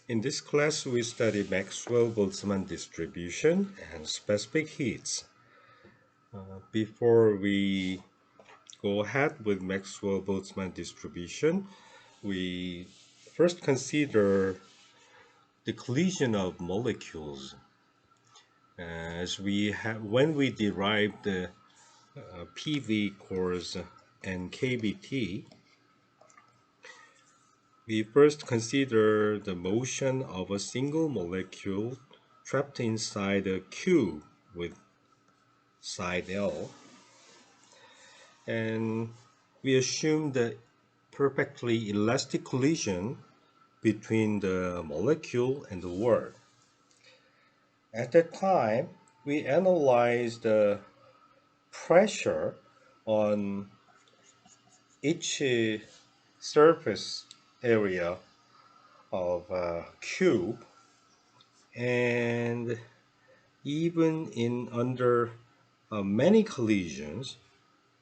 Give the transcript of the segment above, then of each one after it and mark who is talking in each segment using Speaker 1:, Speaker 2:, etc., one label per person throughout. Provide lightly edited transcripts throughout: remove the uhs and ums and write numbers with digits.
Speaker 1: In this class, we study Maxwell-Boltzmann distribution and specific heats. Before we go ahead with Maxwell-Boltzmann distribution, we first consider the collision of molecules. As when we derived the PV course and KBT, we first consider the motion of a single molecule trapped inside a cube with side L, and we assume the perfectly elastic collision between the molecule and the wall. At that time, we analyzed the pressure on each surface area of a cube, and even in under many collisions,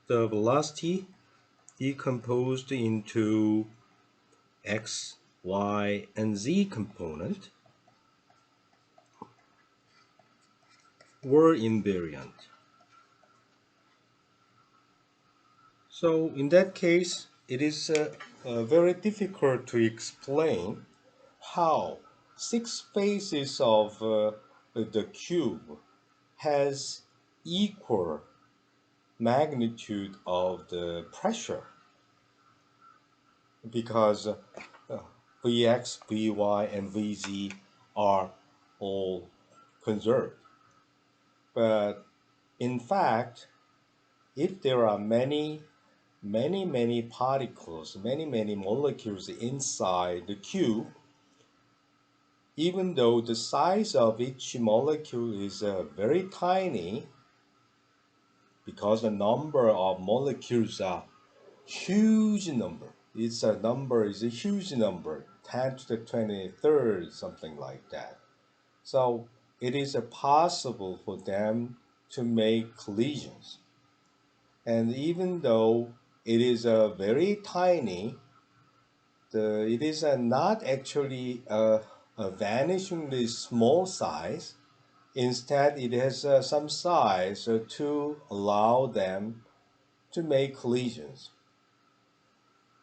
Speaker 1: the velocity decomposed into x, y, and z component were invariant. So in that case, it is very difficult to explain how 6 faces of the cube has equal magnitude of the pressure, because Vx, Vy, and Vz are all conserved. But in fact, if there are many particles, many molecules inside the cube, even though the size of each molecule is very tiny, because the number of molecules are huge number. It's a huge number, 10 to the 23rd, something like that. So it is possible for them to make collisions. And even though it is very tiny, it is not actually a vanishingly small size. Instead, it has some size to allow them to make collisions.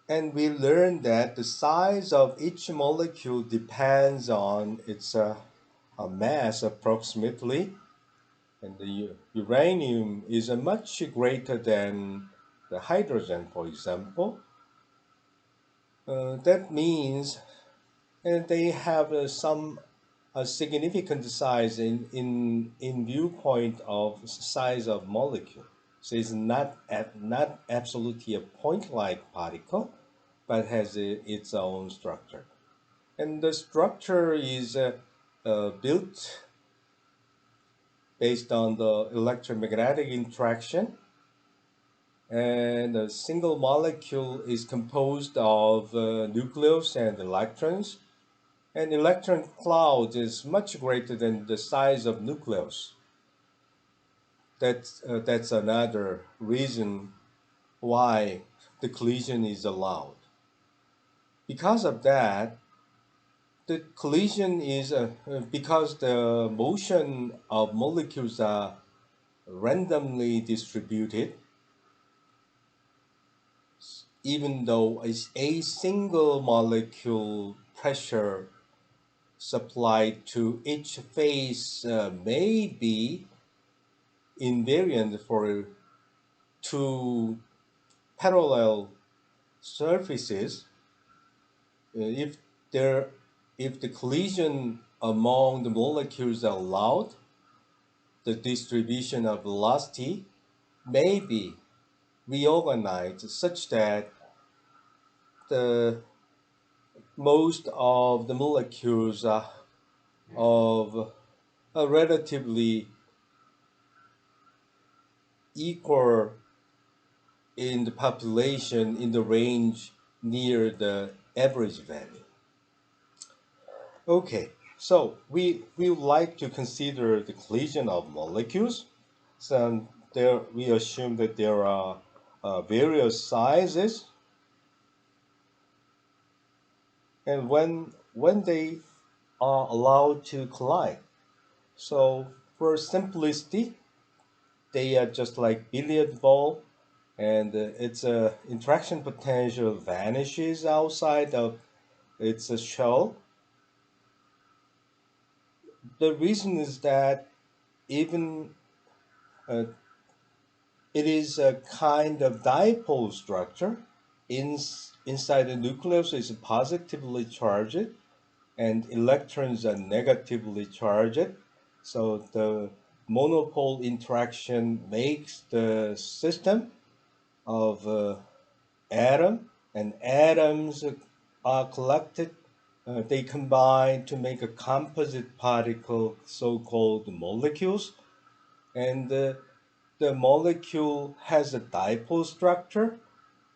Speaker 1: And we learned that the size of each molecule depends on its mass approximately. And the uranium is much greater than the hydrogen, for example. That means they have some significant size in viewpoint of size of molecule. So it's not absolutely a point-like particle, but has its own structure. And the structure is built based on the electromagnetic interaction. And a single molecule is composed of nucleus and electrons. And electron cloud is much greater than the size of nucleus. That's another reason why the collision is allowed. Because of that, the collision is because the motion of molecules are randomly distributed. Even though a single molecule pressure supplied to each phase may be invariant for two parallel surfaces, if the collision among the molecules are allowed, the distribution of velocity may be reorganized such that the most of the molecules are of a relatively equal in the population in the range near the average value. Okay, so we would like to consider the collision of molecules. So we assume that there are various sizes, and when they are allowed to collide. So for simplicity, they are just like billiard ball, and its interaction potential vanishes outside of its shell. The reason is that even uh, it is a kind of dipole structure. Inside the nucleus is positively charged, and electrons are negatively charged. So the monopole interaction makes the system of atom, and atoms are collected. They combine to make a composite particle, so-called molecules, and the molecule has a dipole structure,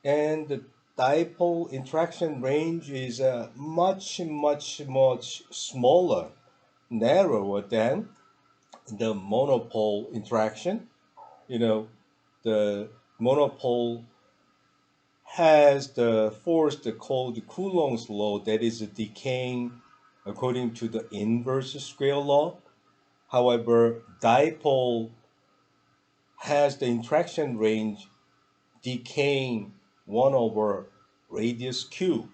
Speaker 1: and the dipole interaction range is much smaller, narrower than the monopole interaction. You know, the monopole has the force called Coulomb's law that is decaying according to the inverse square law. However, dipole has the interaction range decaying 1 over radius cube.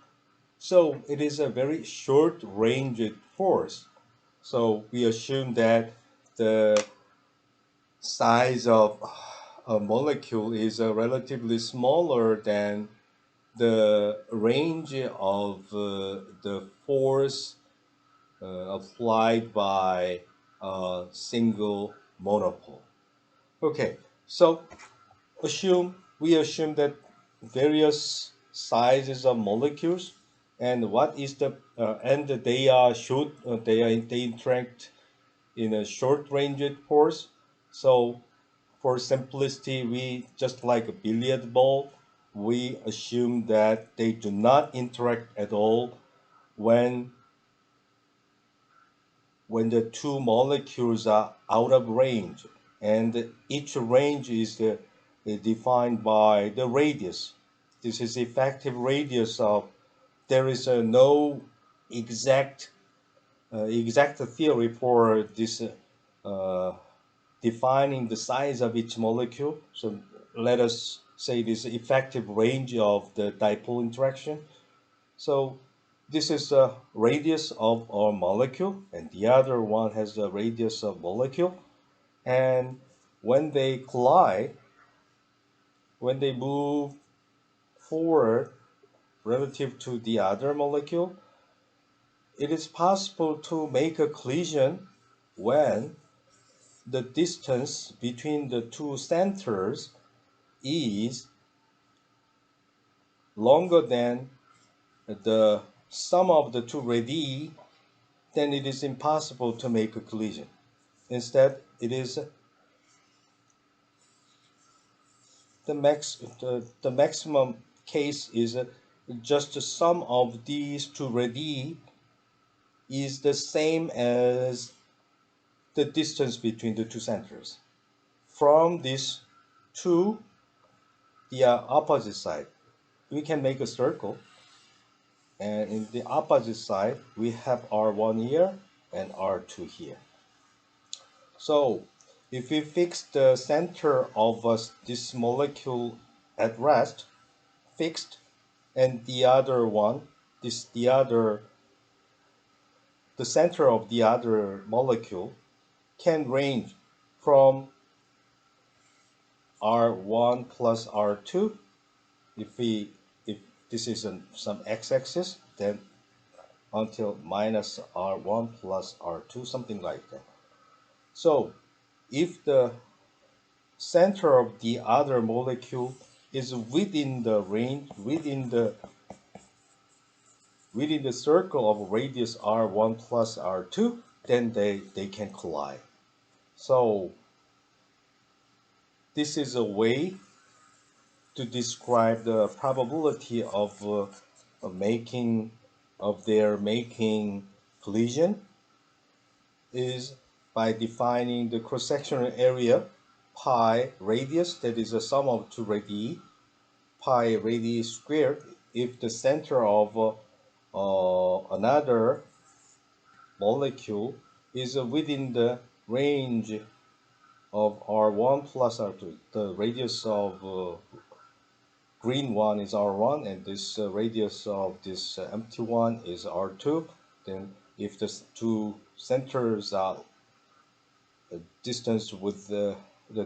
Speaker 1: So it is a very short ranged force. So we assume that the size of a molecule is relatively smaller than the range of the force applied by a single monopole. Okay, so we assume that various sizes of molecules, and what is the and they are short they interact in a short ranged force. So for simplicity, we just like a billiard ball, we assume that they do not interact at all when the two molecules are out of range, and each range is defined by the radius. This is effective radius of. There is no exact exact theory for this defining the size of each molecule. So let us say this effective range of the dipole interaction. So this is the radius of our molecule, and the other one has the radius of molecule. And when they collide, when they move forward relative to the other molecule, it is possible to make a collision when the distance between the two centers is longer than the sum of the two radii. Then it is impossible to make a collision. Instead, it is the maximum case is just the sum of these two radii is the same as the distance between the two centers. From this to the opposite side, we can make a circle, and in the opposite side, we have R1 here and R2 here. So if we fix the center of this molecule at rest, fixed, and the other one, the center of the other molecule can range from R1 plus R2. If this is some x-axis, then until minus R1 plus R2, something like that. So if the center of the other molecule is within the range, within the circle of radius R1 plus R2, then they can collide. So this is a way to describe the probability of making their making collision is by defining the cross-sectional area pi radius, that is the sum of two radii, pi radius squared, if the center of another molecule is within the range of R1 plus R2. The radius of green one is R1, and this radius of this empty one is R2. Then if the two centers are distance with the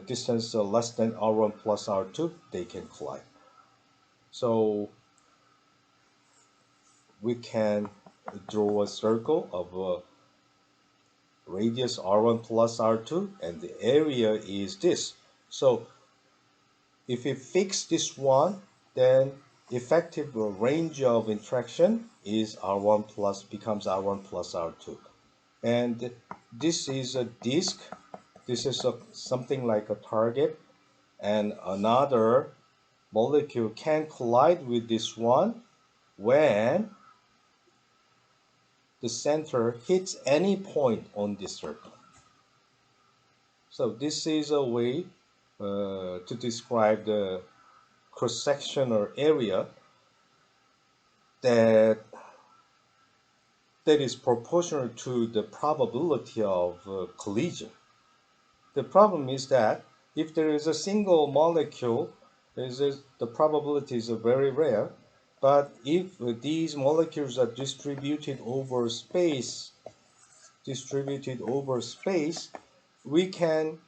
Speaker 1: distance less than R1 plus R2, they can collide. So we can draw a circle of radius R1 plus R2, and the area is this. So if we fix this one, then effective range of interaction is R1 plus becomes R1 plus R2. And this is a disk. This is something like a target, and another molecule can collide with this one when the center hits any point on this circle. So this is a way to describe the cross-sectional area that is proportional to the probability of collision. The problem is that if there is a single molecule, the probability is very rare. But if these molecules are distributed over space, we can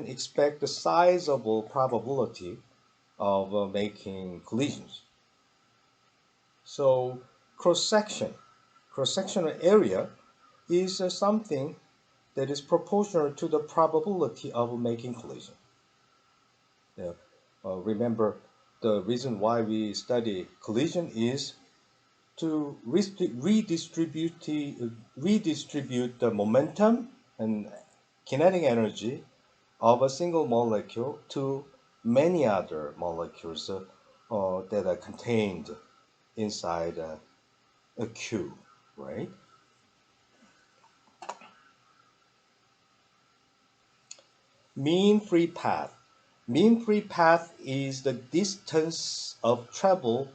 Speaker 1: expect a sizable probability of making collisions. So cross-sectional area is something that is proportional to the probability of making collision. Yeah. Remember, the reason why we study collision is to redistribute the momentum and kinetic energy of a single molecule to many other molecules that are contained inside a cube, right? Mean-free path. Mean-free path is the distance of travel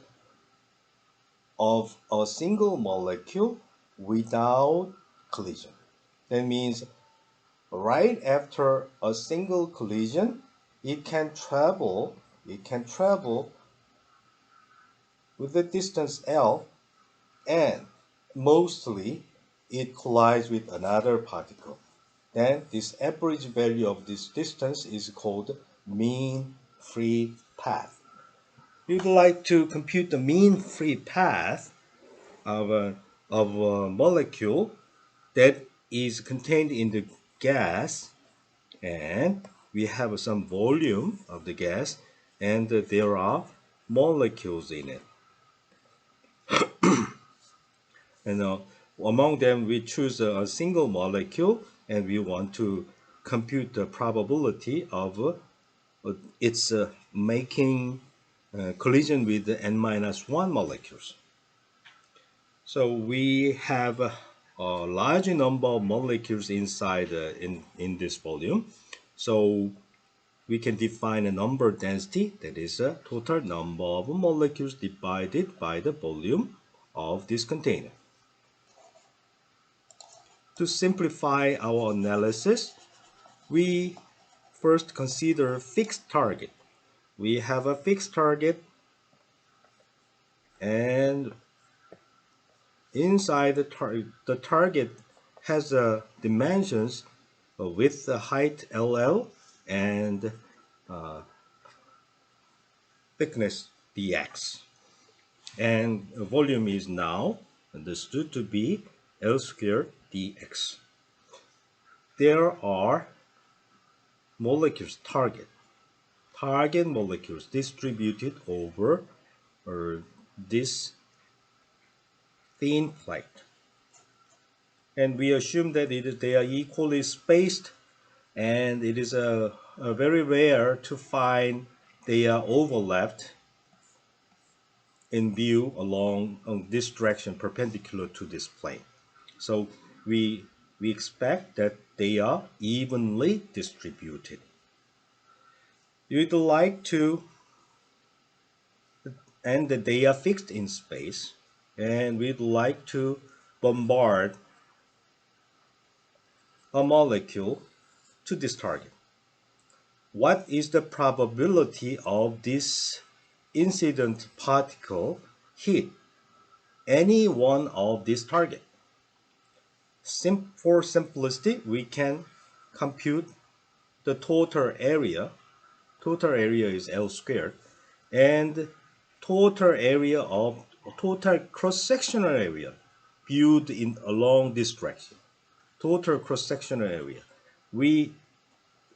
Speaker 1: of a single molecule without collision. That means right after a single collision, it can travel with the distance L, and mostly it collides with another particle. Then this average value of this distance is called mean-free path. We'd like to compute the mean-free path of a molecule that is contained in the gas, and we have some volume of the gas, and there are molecules in it. And among them, we choose a single molecule, and we want to compute the probability of its making collision with the n-1 molecules. So we have a large number of molecules inside in this volume. So we can define a number density, that is a total number of molecules divided by the volume of this container. To simplify our analysis, we first consider fixed target. We have a fixed target, and inside the target has dimensions with the height LL and thickness dx. And volume is now understood to be L squared dx. There are molecules, target molecules distributed over this thin plate. And we assume that they are equally spaced, and it is very rare to find they are overlapped in view along this direction perpendicular to this plane. So we expect that they are evenly distributed. You'd like to, and that they are fixed in space, and we'd like to bombard a molecule to this target. What is the probability of this incident particle hit any one of these targets? For simplicity, we can compute the total area. Total area is L squared, and total cross-sectional area viewed in along this direction. Total cross-sectional area. We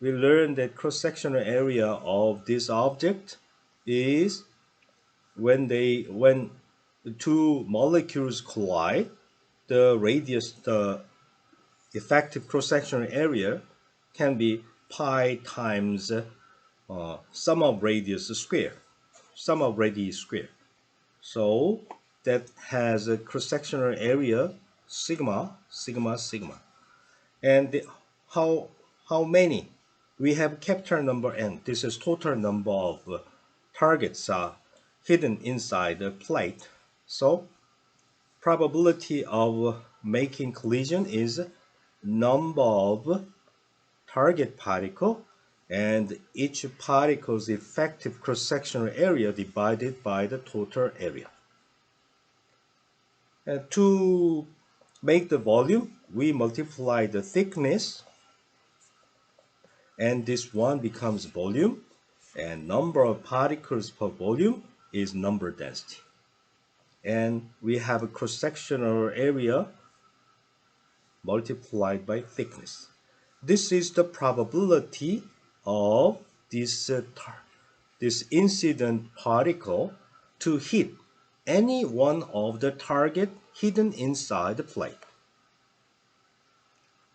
Speaker 1: learned that cross-sectional area of this object is when the two molecules collide, the effective cross-sectional area can be pi times sum of radius square. So that has a cross-sectional area sigma. And how many? We have capital number n. This is total number of targets hidden inside the plate. So probability of making collision is number of target particle and each particle's effective cross-sectional area divided by the total area. And to make the volume, we multiply the thickness, and this one becomes volume, and number of particles per volume is number density. And we have a cross-sectional area multiplied by thickness. This is the probability of this incident particle to hit any one of the target hidden inside the plate.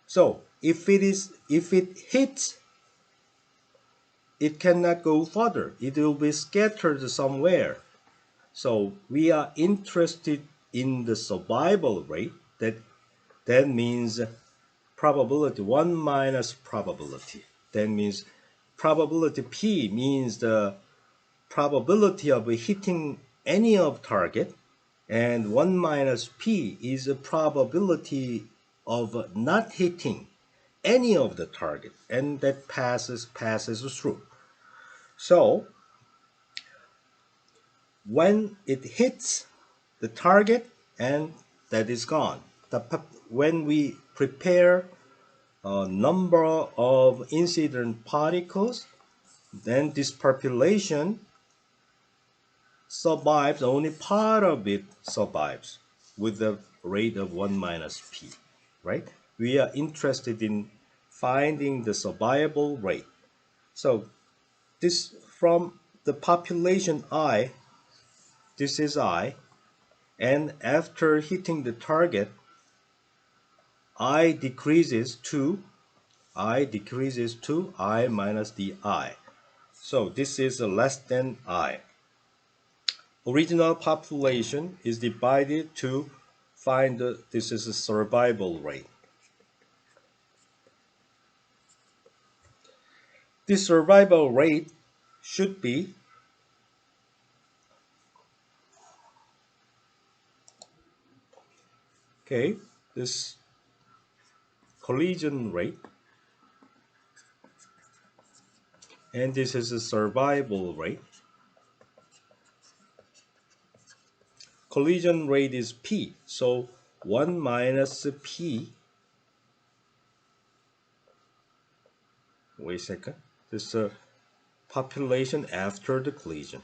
Speaker 1: So if it hits, it cannot go further. It will be scattered somewhere. So we are interested in the survival rate. That means probability 1 minus probability. That means probability P means the probability of hitting any of target, and 1 minus P is the probability of not hitting any of the target, and that passes through. So when it hits the target, and that is gone. When we prepare a number of incident particles, then this population survives, only part of it survives with the rate of 1 minus P, right? We are interested in finding the survivable rate. So this from the population I, this is I, and after hitting the target, I decreases to I minus the I. So this is less than I. Original population is divided to find this is a survival rate. This survival rate should be this collision rate, and this is a survival rate. Collision rate is P, so 1 minus P. Wait a second. This population after the collision.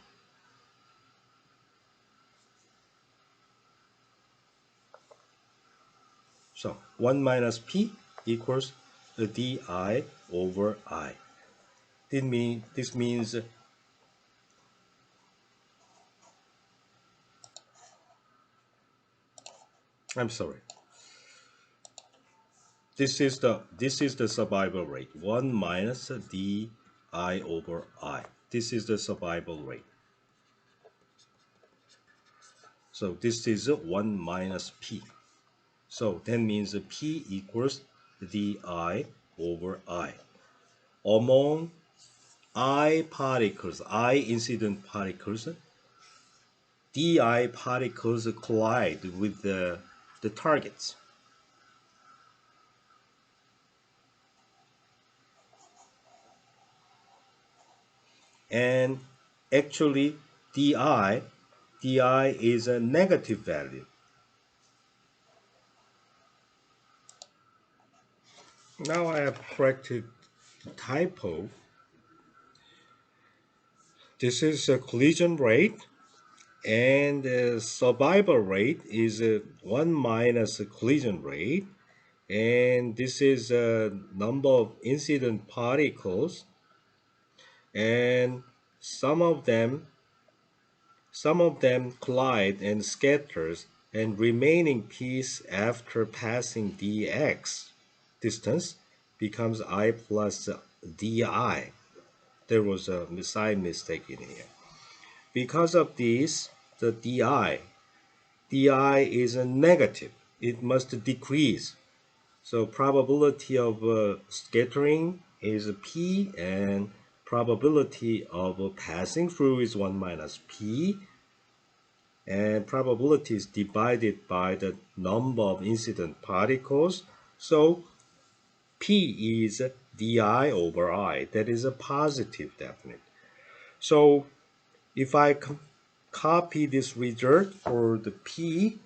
Speaker 1: So 1 minus P equals the DI over I. This means I'm sorry. This is the survival rate. 1 minus DI over I. This is the survival rate. So this is 1 minus P. So that means P equals DI over I. Among I particles, I incident particles, DI particles collide with the targets. and actually di is a negative value. Now I have corrected the typo. This is a collision rate, and the survival rate is 1 minus the collision rate, and this is a number of incident particles, and some of them collide and scatters, and remaining piece after passing dx distance becomes I plus di. There was a sign mistake in here. Because of this, the di is a negative. It must decrease. So probability of scattering is p, and probability of passing through is 1 minus p, and probability is divided by the number of incident particles. So p is di over I. That is a positive definite. So if I copy this result for the p,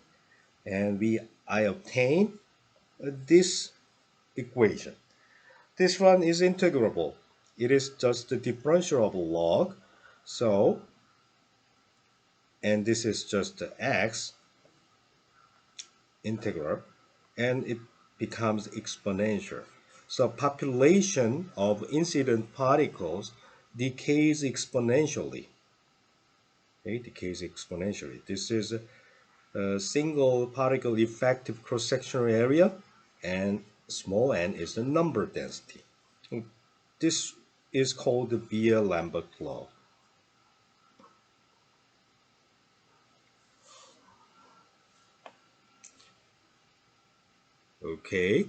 Speaker 1: and I obtain this equation. This one is integrable. It is just the differential of log. So, and this is just the x integral, and it becomes exponential. So population of incident particles decays exponentially. Okay, decays exponentially. This is a single particle effective cross-sectional area, and small n is the number density. This is called the Beer-Lambert law. Okay.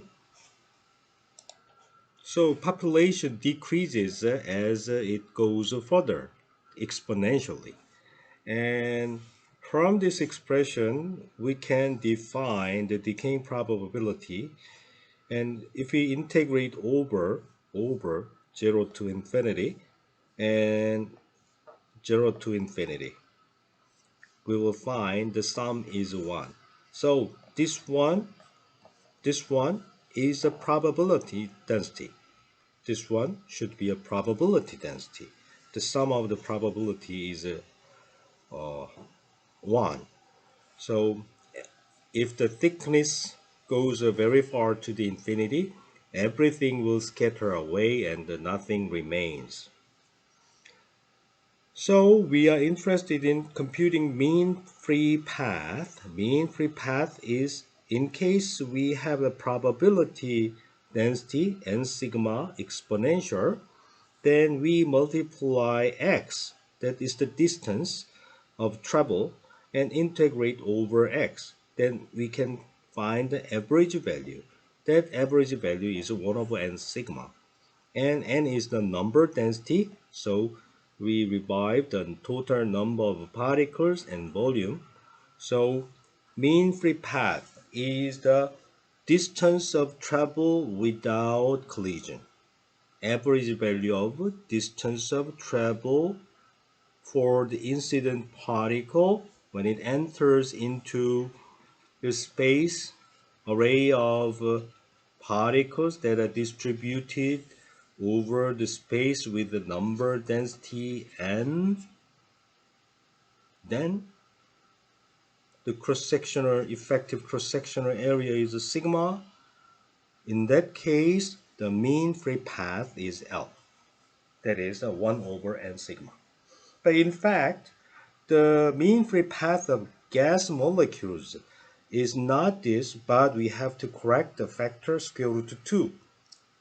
Speaker 1: So population decreases as it goes further, exponentially. And from this expression, we can define the decaying probability. And if we integrate over 0 to infinity and 0 to infinity, we will find the sum is 1. So this one is a probability density. This one should be a probability density. The sum of the probability is 1. So if the thickness goes very far to the infinity, everything will scatter away and nothing remains. So we are interested in computing mean-free path. Mean-free path is in case we have a probability density n sigma exponential, then we multiply x, that is the distance of travel, and integrate over x. Then we can find the average value. That average value is 1 over n sigma. And n is the number density, so we revive the total number of particles and volume. So mean free path is the distance of travel without collision. Average value of distance of travel for the incident particle when it enters into the space array of particles that are distributed over the space with the number density n. Then the effective cross-sectional area is a sigma. In that case, the mean free path is L. That is a 1 over n sigma. But in fact, the mean free path of gas molecules is not this, but we have to correct the factor square root 2.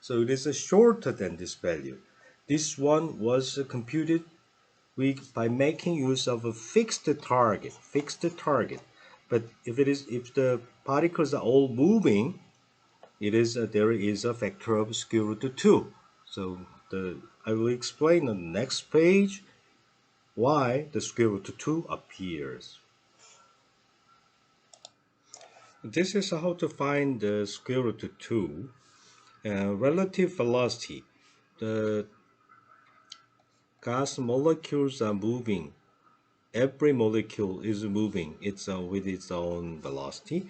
Speaker 1: So it is shorter than this value. This one was computed by making use of a fixed target. But if the particles are all moving, there is a factor of square root 2. So I will explain on the next page why the square root 2 appears. This is how to find the square root 2. Relative velocity. The gas molecules are moving. Every molecule is moving with its own velocity,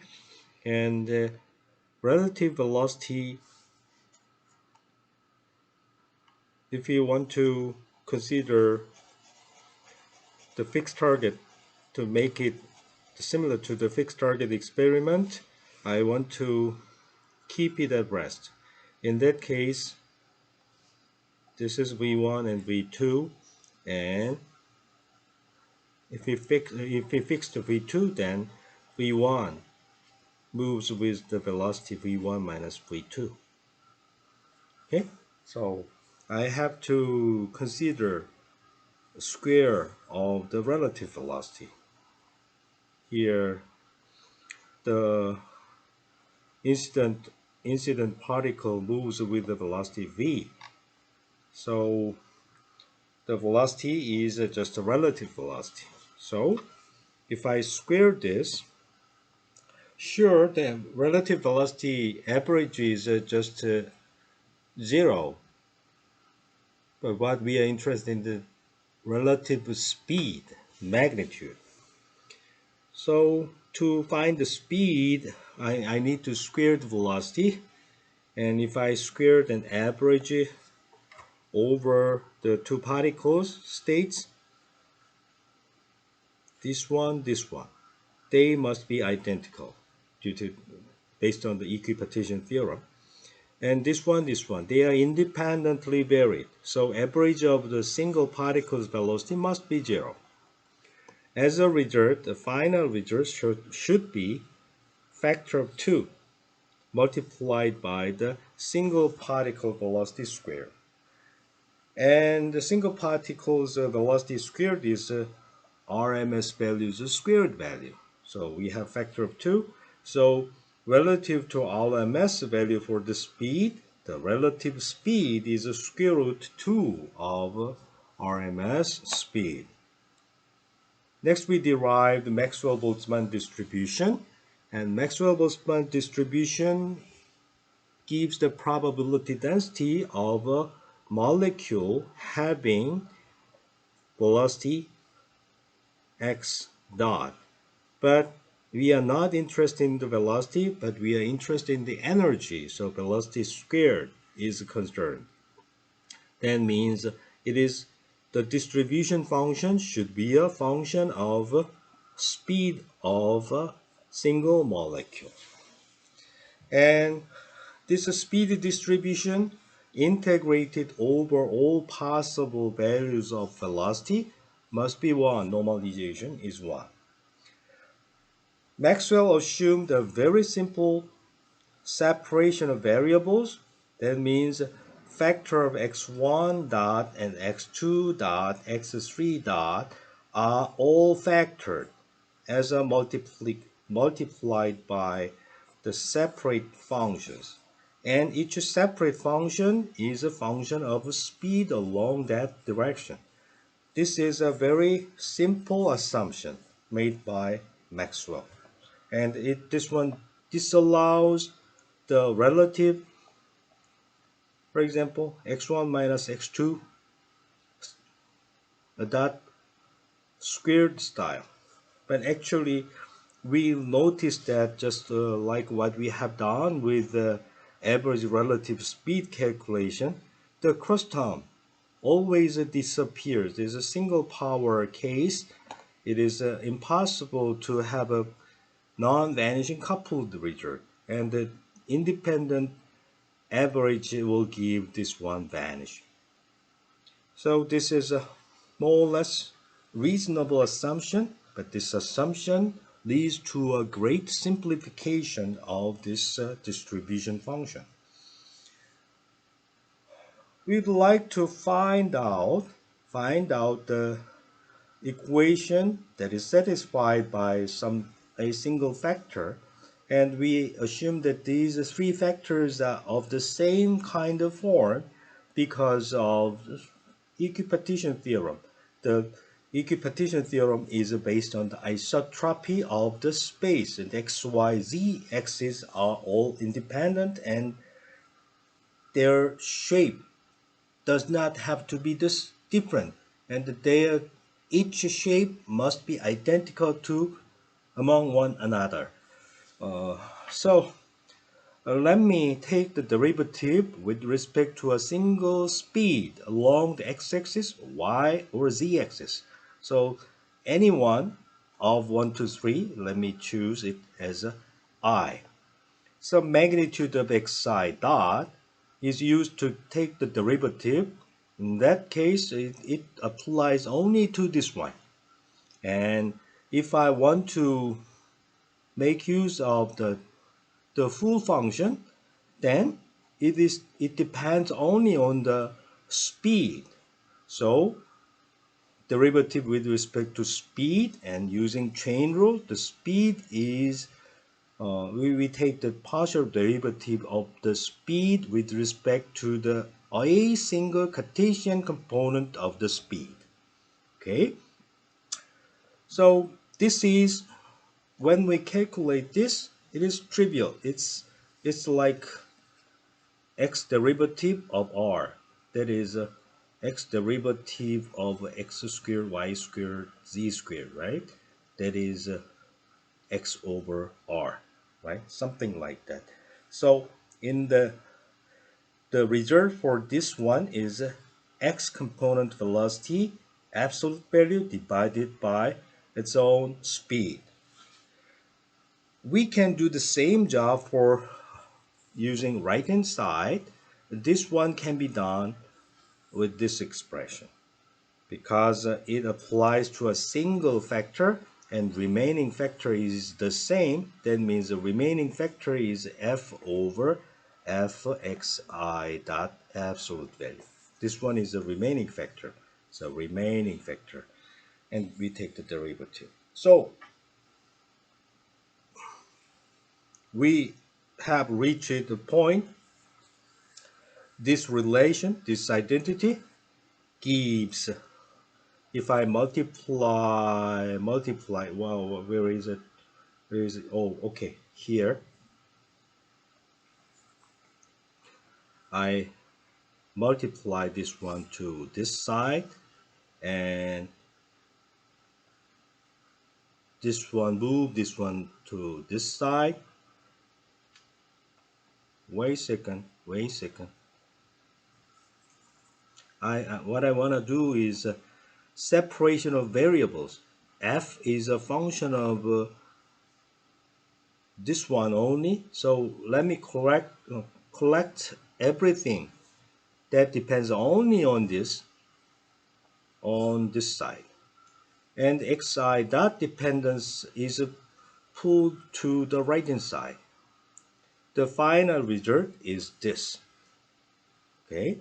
Speaker 1: and relative velocity, if you want to consider the fixed target to make it similar to the fixed target experiment, I want to keep it at rest. In that case, this is V1 and V2, and if we fix the V2, then V1 moves with the velocity V1 minus V2. Okay, so I have to consider the square of the relative velocity. Here, the incident particle moves with the velocity v. So the velocity is just a relative velocity. So if I square this, sure, the relative velocity average is just 0. But what we are interested in the relative speed, magnitude. So to find the speed, I need to square the velocity. And if I square an average over the two particles states, this one, they must be identical based on the Equipartition Theorem. And this one, they are independently varied. So average of the single particle's velocity must be 0. As a result, the final result should be factor of 2 multiplied by the single particle velocity squared. And the single particle's velocity squared is RMS value's squared value. So we have factor of 2. So relative to RMS value for the speed, the relative speed is square root 2 of RMS speed. Next, we derive the Maxwell-Boltzmann distribution. And Maxwell-Boltzmann distribution gives the probability density of a molecule having velocity x dot. But we are not interested in the velocity, but we are interested in the energy. So velocity squared is concerned. That means it is the distribution function should be a function of speed of a single molecule. And this speed distribution integrated over all possible values of velocity must be 1. Normalization is 1. Maxwell assumed a very simple separation of variables. That means factor of x1 dot and x2 dot, x3 dot are all factored as a multiplied by the separate functions. And each separate function is a function of speed along that direction. This is a very simple assumption made by Maxwell. And this one disallows the relative, for example, x1 minus x2 dot squared style. But actually, we noticed that just like what we have done with the average relative speed calculation, the cross-term always disappears. There's a single power case. It is impossible to have a non-vanishing coupled result, and the independent average will give this one vanish. So this is a more or less reasonable assumption, but this assumption leads to a great simplification of this distribution function. We'd like to find out the equation that is satisfied by a single factor, and we assume that these three factors are of the same kind of form because of Equipartition Theorem. The Equipartition Theorem is based on the isotropy of the space, and x, y, z axes are all independent, and their shape does not have to be this different and each shape must be identical to among one another. So let me take the derivative with respect to a single speed along the x-axis, y, or z-axis. So any one of 1, 2, 3, let me choose it as a I. So magnitude of xi dot is used to take the derivative. In that case, it applies only to this one. And if I want to make use of the full function, then it depends only on the speed. So derivative with respect to speed, and using chain rule, the speed is we take the partial derivative of the speed with respect to the a single Cartesian component of the speed. Okay, so this is, when we calculate this, it is trivial. It's like x derivative of r, that is x derivative of x squared, y squared, z squared, right? That is x over r, right? Something like that. So in the result for this one is x component velocity absolute value divided by its own speed. We can do the same job for using right hand side. This one can be done with this expression because it applies to a single factor and remaining factor is the same. That means the remaining factor is f over fxi dot absolute value. This one is the remaining factor. So remaining factor, and we take the derivative. So we have reached the point. This relation, this identity gives, if I multiply, wow, where is it? Where is it? Oh, okay, here. I multiply this one to this side, and this one move this one to this side. Wait a second. What I want to do is separation of variables. F is a function of this one only. So let me collect everything that depends only on this side. And xi dot dependence is pulled to the right hand side. The final result is this. Okay,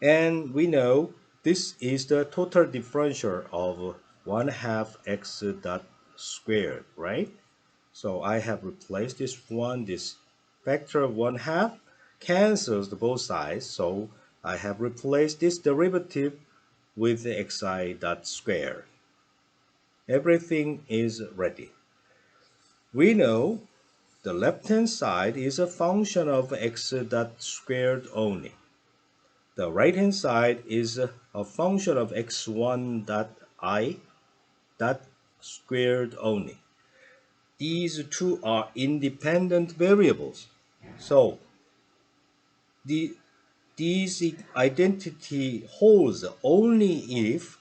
Speaker 1: and we know this is the total differential of 1/2 x dot squared, right? So I have replaced this one, this factor of 1/2 cancels the both sides, so I have replaced this derivative with the xi dot squared. Everything is ready. We know the left-hand side is a function of x dot squared only. The right-hand side is a function of x1 dot I dot squared only. These two are independent variables. So these identity holds only if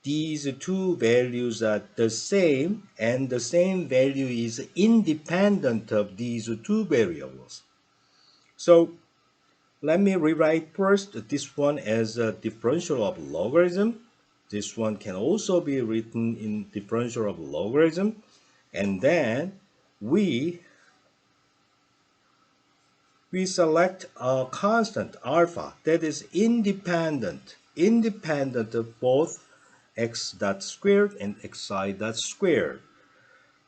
Speaker 1: these two values are the same and the same value is independent of these two variables. So let me rewrite first this one as a differential of logarithm. This one can also be written in differential of logarithm. And then we select a constant alpha that is independent of both x dot squared and xi dot squared.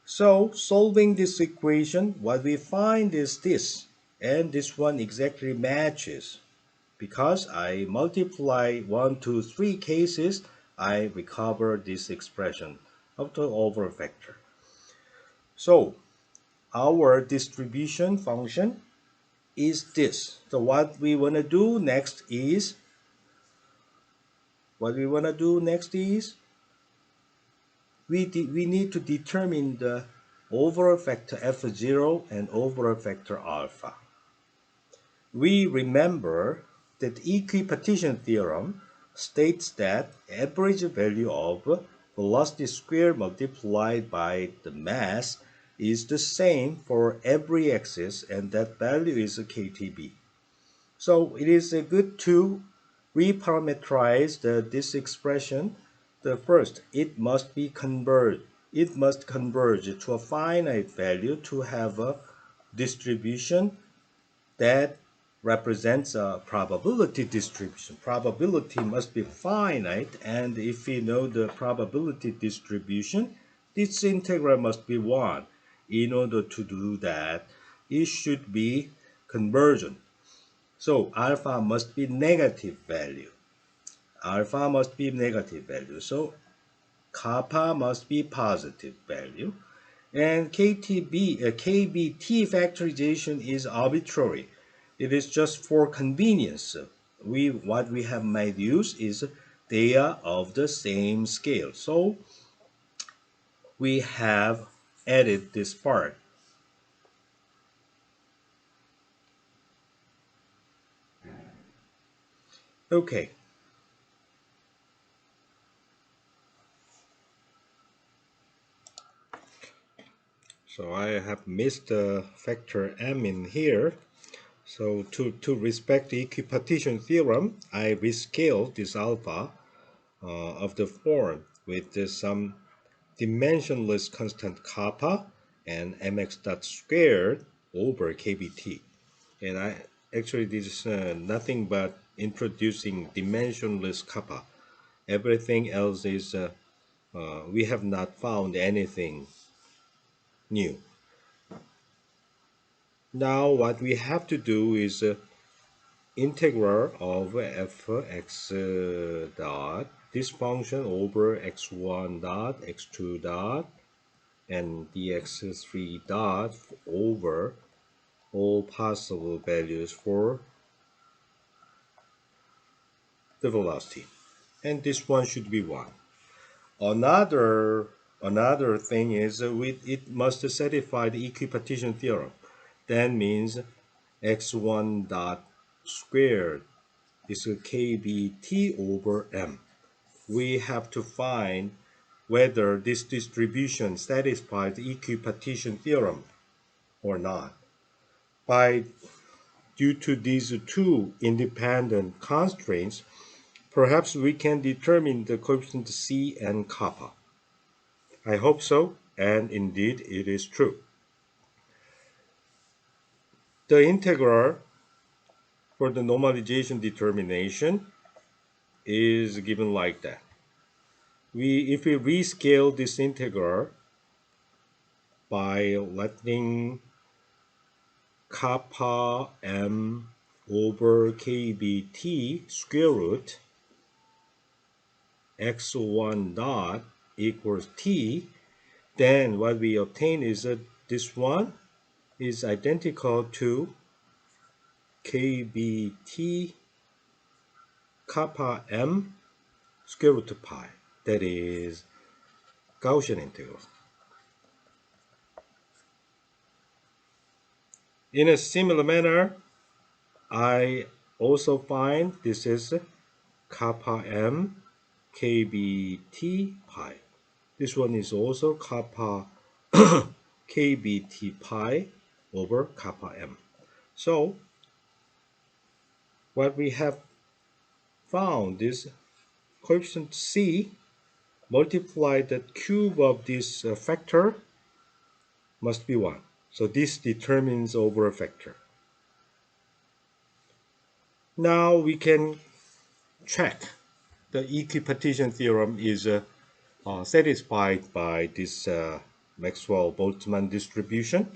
Speaker 1: So solving this equation, what we find is this, and this one exactly matches. Because I multiply 1, 2, 3 cases, I recover this expression of the over factor. So our distribution function is this. So what we want to do next is what we want to do next is we need to determine the overall factor F0 and overall factor alpha. We remember that equipartition theorem states that average value of velocity squared multiplied by the mass is the same for every axis, and that value is KTB. So it is good to reparameterize this expression. The first, it must converge to a finite value to have a distribution that represents a probability distribution. Probability must be finite, and if we know the probability distribution, this integral must be 1. In order to do that, it should be convergent. So alpha must be negative value. Alpha must be negative value. So kappa must be positive value. And KBT factorization is arbitrary. It is just for convenience. What we have made use is they are of the same scale. So we have added this part. Okay. So I have missed the factor m in here. So to respect the equipartition theorem, I rescale this alpha of the form with some dimensionless constant kappa and mx dot squared over kbt. And actually this is nothing but introducing dimensionless kappa. Everything else is we have not found anything new. Now what we have to do is integral of fx dot this function over x1 dot x2 dot and dx3 dot over all possible values for the velocity, and this one should be 1. Another thing is it must satisfy the equipartition theorem. That means x1 dot squared is kbt over m. We have to find whether this distribution satisfies the equipartition theorem or not. Due to these two independent constraints, perhaps we can determine the coefficient C and kappa. I hope so, and indeed it is true. The integral for the normalization determination is given like that. If we rescale this integral by letting kappa m over kbt square root x1 dot equals t, then what we obtain is that this one is identical to kbt kappa m square root of pi. That is Gaussian integral. In a similar manner, I also find this is kappa m kbt pi. This one is also kappa kbt pi over kappa m. So what we have found is coefficient C multiply the cube of this factor must be 1. So this determines over a factor. Now we can check the equipartition theorem is satisfied by this Maxwell-Boltzmann distribution,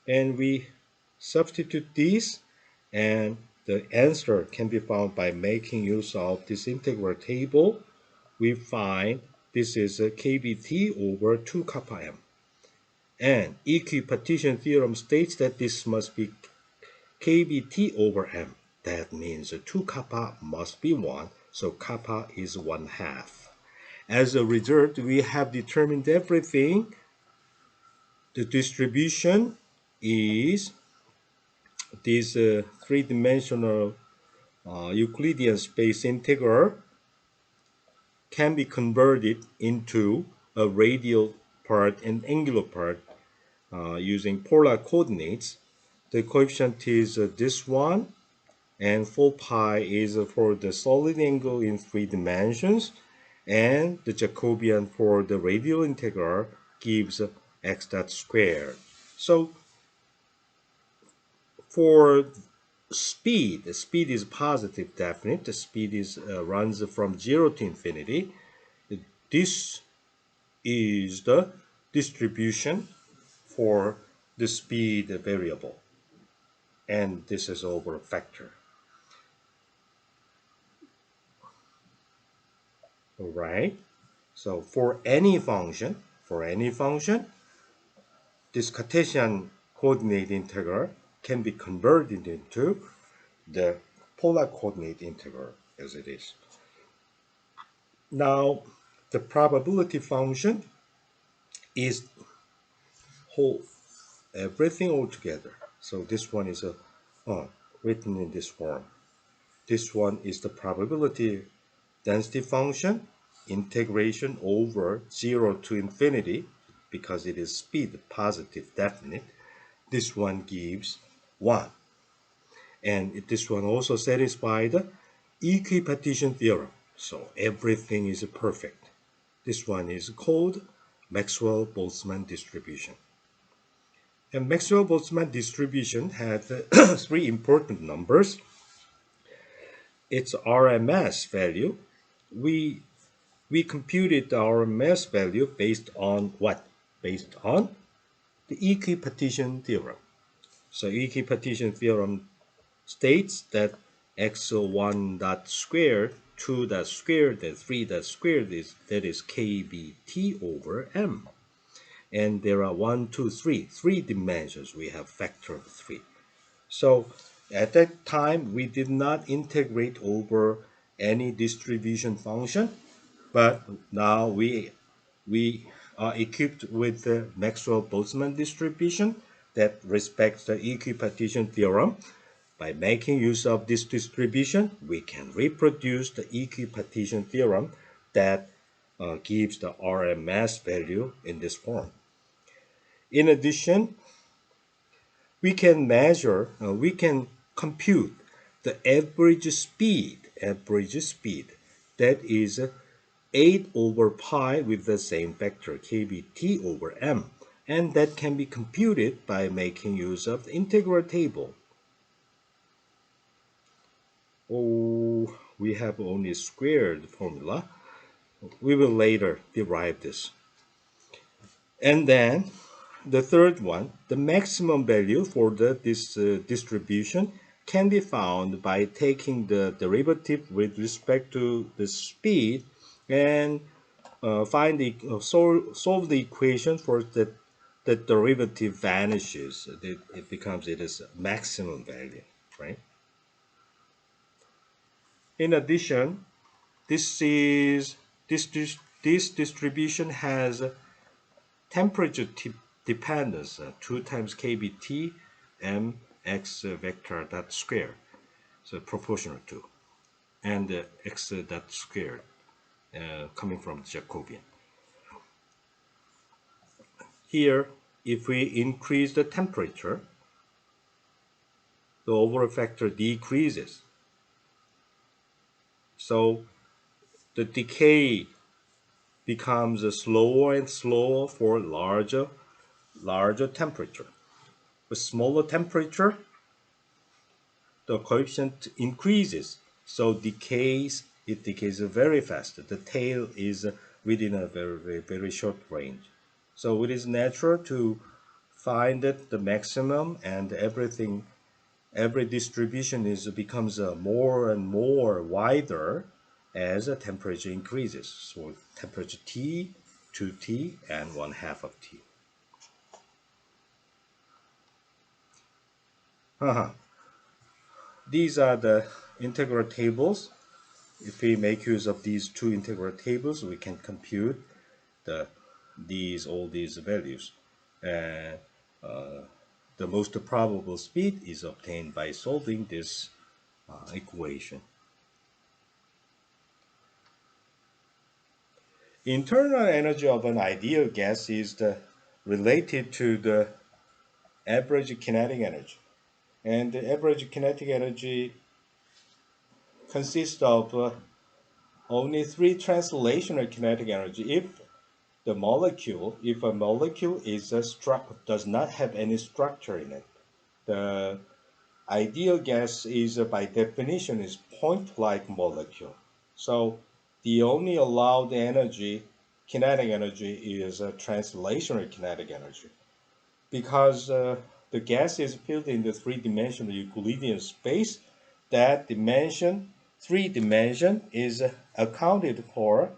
Speaker 1: and we substitute these, and the answer can be found by making use of this integral table. We find this is kbt over 2 kappa m, and equipartition theorem states that this must be kbt over m. That means 2 kappa must be 1, So kappa is 1/2. As a result, we have determined everything. The distribution is this three-dimensional Euclidean space integral can be converted into a radial part and angular part using polar coordinates. The coefficient is this one, and 4 pi is for the solid angle in 3 dimensions, and the Jacobian for the radial integral gives x dot squared. So for speed, the speed is positive definite. The speed is runs from 0 to infinity. This is the distribution for the speed variable, and this is over a factor. All right. So for any function, this Cartesian coordinate integral can be converted into the polar coordinate integral as it is. Now, the probability function is whole, everything all together. So this one is written in this form. This one is the probability density function, integration over 0 to infinity, because it is speed positive definite. This one gives 1. And this one also satisfies the equipartition theorem. So everything is perfect. This one is called Maxwell-Boltzmann distribution. And Maxwell-Boltzmann distribution had three important numbers. Its RMS value. We computed our mass value based on what? Based on the equipartition theorem. So equipartition theorem states that x1 dot squared, 2 dot squared, and 3 dot squared is kBt over m. And there are 1, 2, 3, 3 dimensions. We have factor of 3. So at that time, we did not integrate over any distribution function, but now we are equipped with the Maxwell-Boltzmann distribution that respects the equipartition theorem. By making use of this distribution, we can reproduce the equipartition theorem that gives the RMS value in this form. In addition, we can compute the average speed that is 8 over pi with the same factor kBt over m, and that can be computed by making use of the integral table. Oh, we have only squared formula. We will later derive this. And then the third one, the maximum value for this distribution can be found by taking the derivative with respect to the speed and solve the equation for the derivative vanishes. It becomes its maximum value, right? In addition, this distribution has temperature dependence, 2 times kBt m x vector dot square, so proportional to, and x dot square coming from Jacobian. Here, if we increase the temperature, the overall factor decreases. So the decay becomes slower and slower for larger temperature. With smaller temperature, the coefficient increases, so it decays very fast. The tail is within a very short range. So it is natural to find that the maximum and every distribution becomes more and more wider as the temperature increases. So temperature T, 2T, and 1/2 of T. These are the integral tables if we make use of these two integral tables, we can compute all these values. And the most probable speed is obtained by solving this equation. Internal energy of an ideal gas is related to the average kinetic energy. And the average kinetic energy consists of only three translational kinetic energy. If a molecule does not have any structure in it, the ideal gas is by definition is point-like molecule. So the only allowed energy, kinetic energy, is a translational kinetic energy. Because the gas is filled in the three-dimensional Euclidean space, that dimension, three dimension, is accounted for,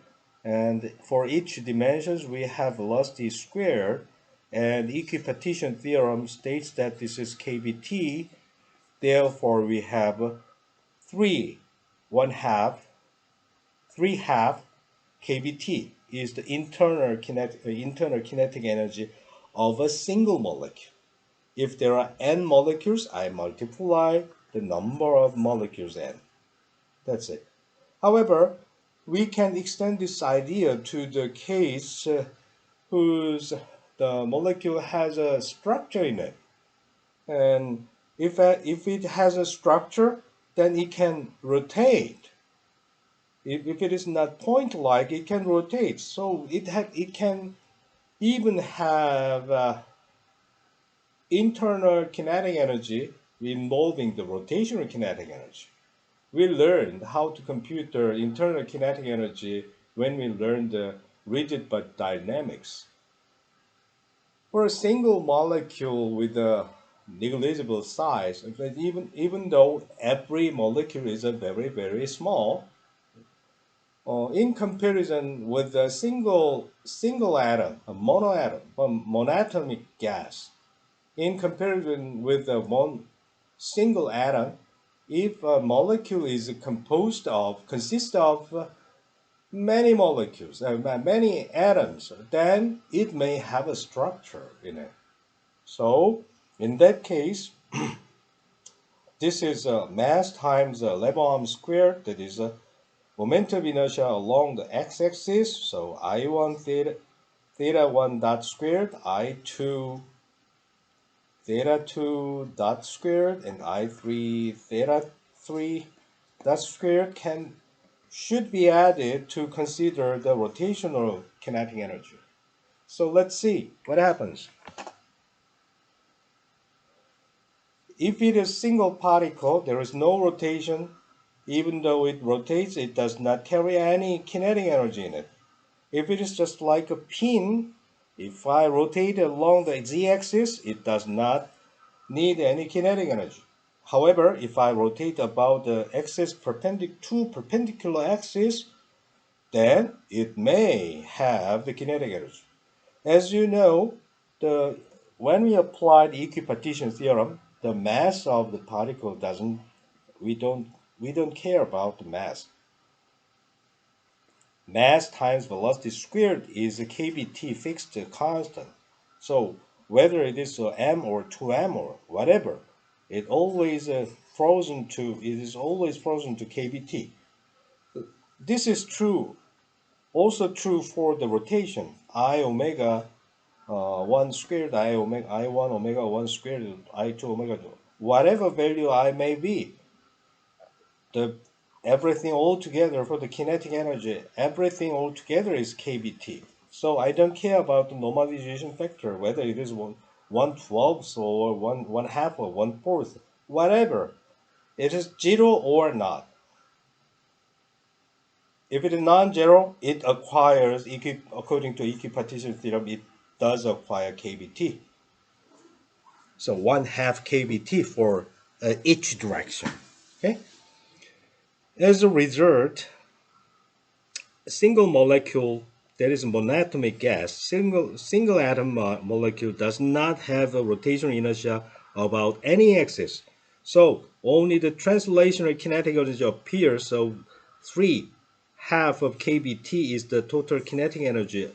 Speaker 1: and for each dimensions we have velocity squared, and Equipartition Theorem states that this is kBt. Therefore, we have 3 kBt is the internal kinetic energy of a single molecule. If there are n molecules, I multiply the number of molecules n. That's it. However, we can extend this idea to the case whose the molecule has a structure in it. And if it has a structure, then it can rotate. If it is not point-like, it can rotate. So it can even have internal kinetic energy involving the rotational kinetic energy. We learned how to compute the internal kinetic energy when we learned the rigid body dynamics. For a single molecule with a negligible size, but even though every molecule is a very, very small, in comparison with a single atom, a monoatom, a monatomic gas, in comparison with a one single atom, if a molecule is consists of many molecules, many atoms, then it may have a structure in it. So in that case, this is mass times Lebohm squared, that is moment of inertia along the x-axis. So I1 theta 1 dot squared, I2 theta 2 dot squared, and I3 theta 3 dot squared should be added to consider the rotational kinetic energy. So let's see what happens. If it is a single particle, there is no rotation. Even though it rotates, it does not carry any kinetic energy in it. If it is just like a pin, if I rotate along the z-axis, it does not need any kinetic energy. However, if I rotate about the axis perpendicular axis, then it may have the kinetic energy. As you know, when we applied the equipartition theorem, the mass of the particle we don't care about the mass. Mass times velocity squared is a kBt fixed constant. So whether it is m or 2m or whatever, it is always frozen to kBt. This is true. Also true for the rotation. I omega 1 squared, I1 omega 1 squared, I2 omega 2. Whatever value I may be, everything all together for the kinetic energy, everything all together is kBt. So I don't care about the normalization factor, whether it is 1/12 or 1/2 or 1/4, whatever. It is 0 or not. If it is non-zero, it acquires, according to equipartition theorem, it does acquire kBt. So 1/2 kBt for each direction. Okay. As a result, a single molecule that is a monatomic gas, single atom molecule does not have a rotational inertia about any axis. So only the translational kinetic energy appears. So 3 half of kBT is the total kinetic energy,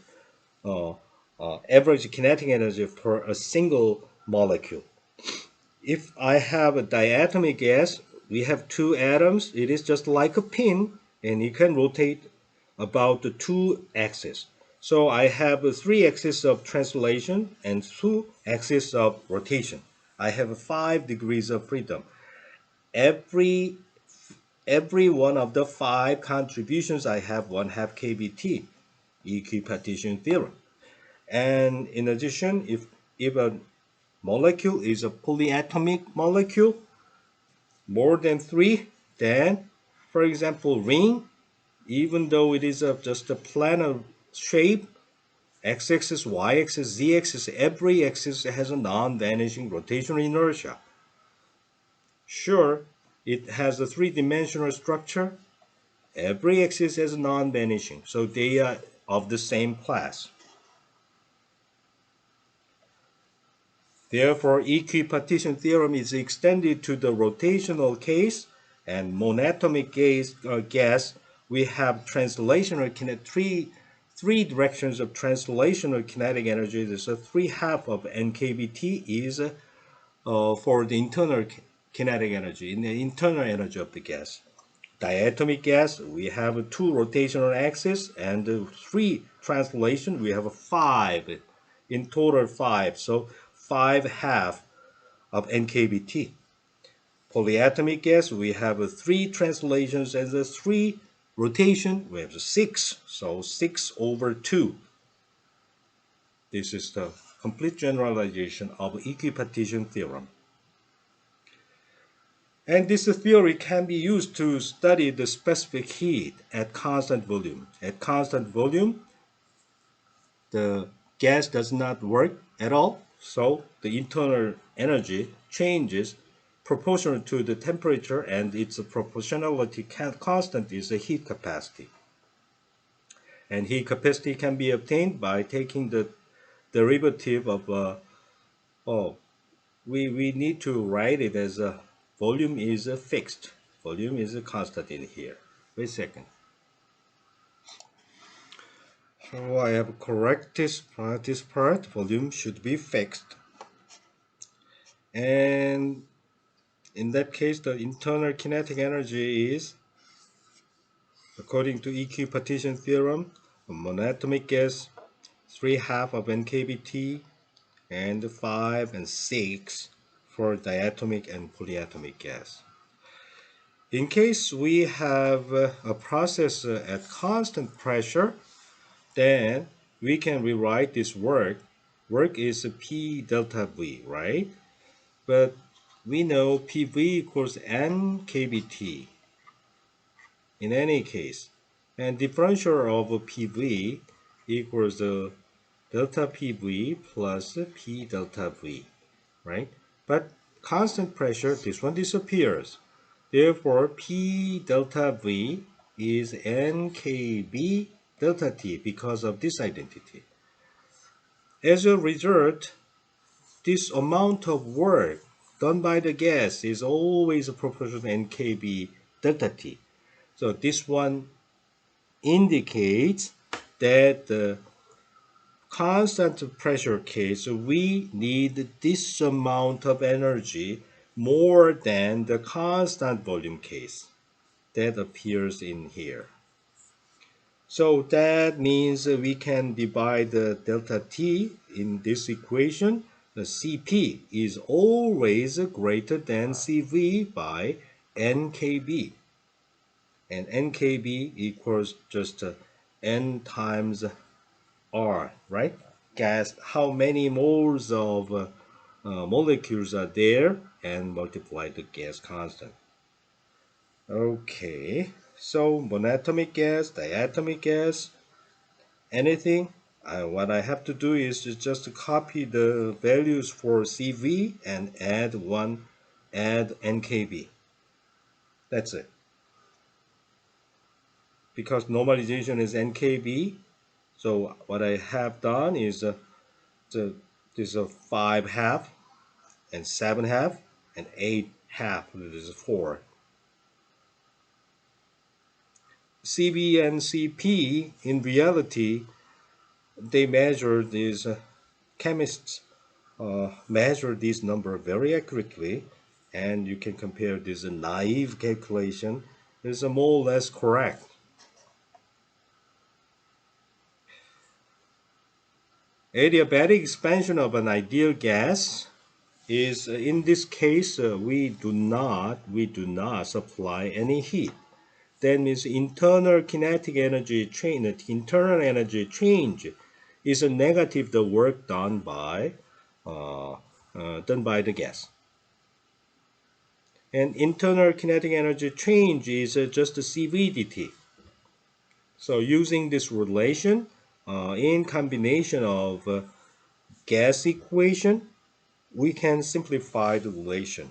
Speaker 1: average kinetic energy for a single molecule. If I have a diatomic gas, we have two atoms. It is just like a pin, and it can rotate about the two axes. So I have three axes of translation and two axes of rotation. I have 5 degrees of freedom. Every one of the 5 contributions I have 1/2 kBT, equipartition theorem. And in addition, if a molecule is a polyatomic molecule, more than 3, then, for example, ring, even though it is just a planar shape, x-axis, y-axis, z-axis, every axis has a non-vanishing rotational inertia. Sure, it has a 3-dimensional structure. Every axis has a non-vanishing, so they are of the same class. Therefore, equipartition theorem is extended to the rotational case, and monatomic gas, we have three directions of translational kinetic energy. So 3/2 of nkBT is for the internal kinetic energy, in the internal energy of the gas. Diatomic gas, we have 2 rotational axes and 3 translation. We have 5, in total 5. So 5/2 of nkBT. Polyatomic gas, we have 3 translations and 3 rotation. We have 6, so 6/2. This is the complete generalization of equipartition theorem. And this theory can be used to study the specific heat at constant volume. At constant volume, the gas does not work at all, so the internal energy changes proportional to the temperature, and its proportionality constant is the heat capacity. And heat capacity can be obtained by taking the derivative of, we need to write it as a volume is fixed. Volume is a constant in here. Wait a second. So I have correct this part. Volume should be fixed. And in that case, the internal kinetic energy is, according to equipartition theorem, a monatomic gas 3/2 of nkBT and 5 and 6 for diatomic and polyatomic gas. In case we have a process at constant pressure, then we can rewrite this work. Work is P delta V, right? But we know PV equals N kBT in any case. And differential of PV equals delta PV plus P delta V, right? But constant pressure, this one disappears. Therefore, P delta V is NKB delta T because of this identity. As a result, this amount of work done by the gas is always proportional to NKB delta T. So this one indicates that the constant pressure case, we need this amount of energy more than the constant volume case that appears in here. So that means we can divide the delta T in this equation. The Cp is always greater than Cv by NKB. And NKB equals just N times R, right? Gas, how many moles of molecules are there, and multiply the gas constant. Okay, so monatomic gas, diatomic gas, anything. What I have to do is just copy the values for Cv and add NKB. That's it. Because normalization is NKB, so what I have done is this is 5/2 and 7/2 and 8/2. This is 4. CV and CP, in reality, they measure these chemists measure this number very accurately, and you can compare this naive calculation is more or less correct. Adiabatic expansion of an ideal gas is in this case we do not supply any heat. That means internal kinetic energy change, internal energy change is a negative the work done by the gas. And internal kinetic energy change is just the CVDT. So using this relation in combination of gas equation, we can simplify the relation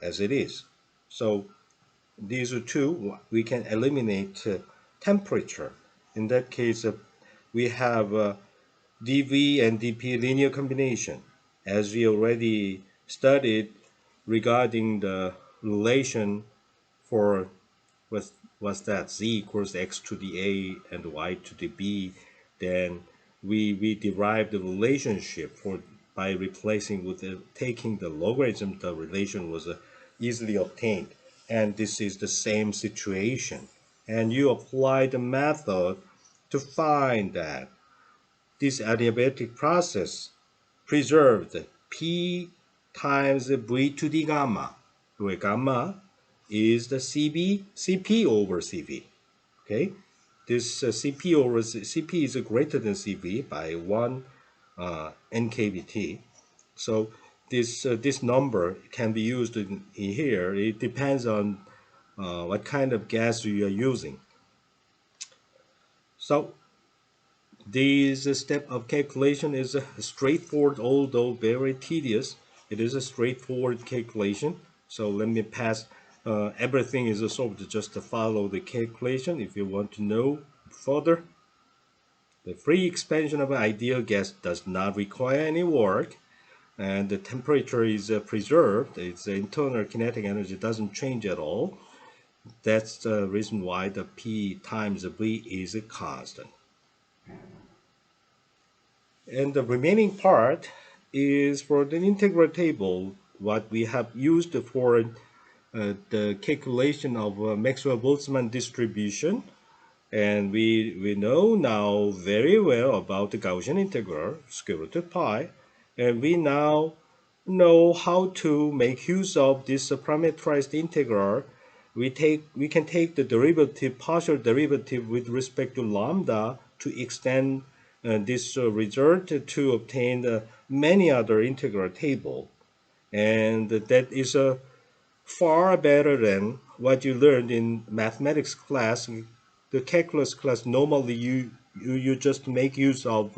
Speaker 1: as it is. So these are two, we can eliminate temperature. In that case, we have dV and dP linear combination, as we already studied regarding the relation for what's that, z equals x to the a and y to the b. Then we derived the relationship for by replacing with taking the logarithm. The relation was easily obtained, and this is the same situation, and you apply the method to find that this adiabatic process preserved P times V to the gamma, where gamma is the CP over CV. Okay, this CP over CP is greater than CV by 1 nkBT. So this number can be used in here. It depends on what kind of gas you are using. So this step of calculation is straightforward, although very tedious. It is a straightforward calculation. So let me pass. Everything is solved. Just to follow the calculation. If you want to know further, the free expansion of an ideal gas does not require any work, and the temperature is preserved. Its internal kinetic energy doesn't change at all. That's the reason why the P times V is a constant. And the remaining part is for the integral table, what we have used for the calculation of Maxwell-Boltzmann distribution. And we know now very well about the Gaussian integral, square root of pi. And we now know how to make use of this parameterized integral. We can take the derivative, partial derivative with respect to lambda to extend this result to obtain many other integral table. And that is far better than what you learned in mathematics class. The calculus class, normally you just make use of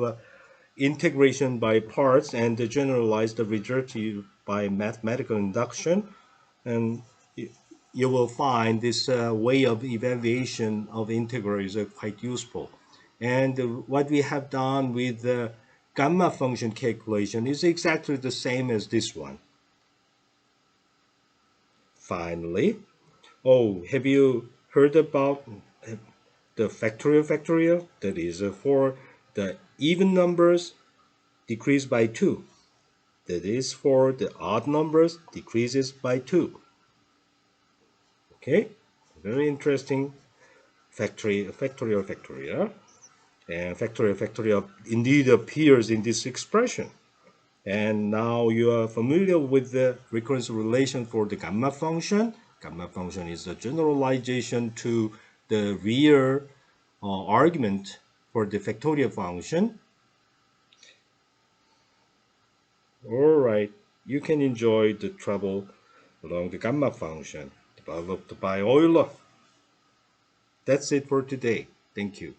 Speaker 1: integration by parts and generalize the result by mathematical induction. And you will find this way of evaluation of integral is quite useful. And what we have done with the gamma function calculation is exactly the same as this one. Finally, have you heard about the factorial? That is for the even numbers decrease by 2. That is for the odd numbers decreases by 2. Okay, very interesting factorial. And factorial indeed appears in this expression. And now you are familiar with the recurrence relation for the gamma function. Gamma function is a generalization to the real argument for the factorial function. All right, you can enjoy the travel along the gamma function developed by Euler. That's it for today. Thank you.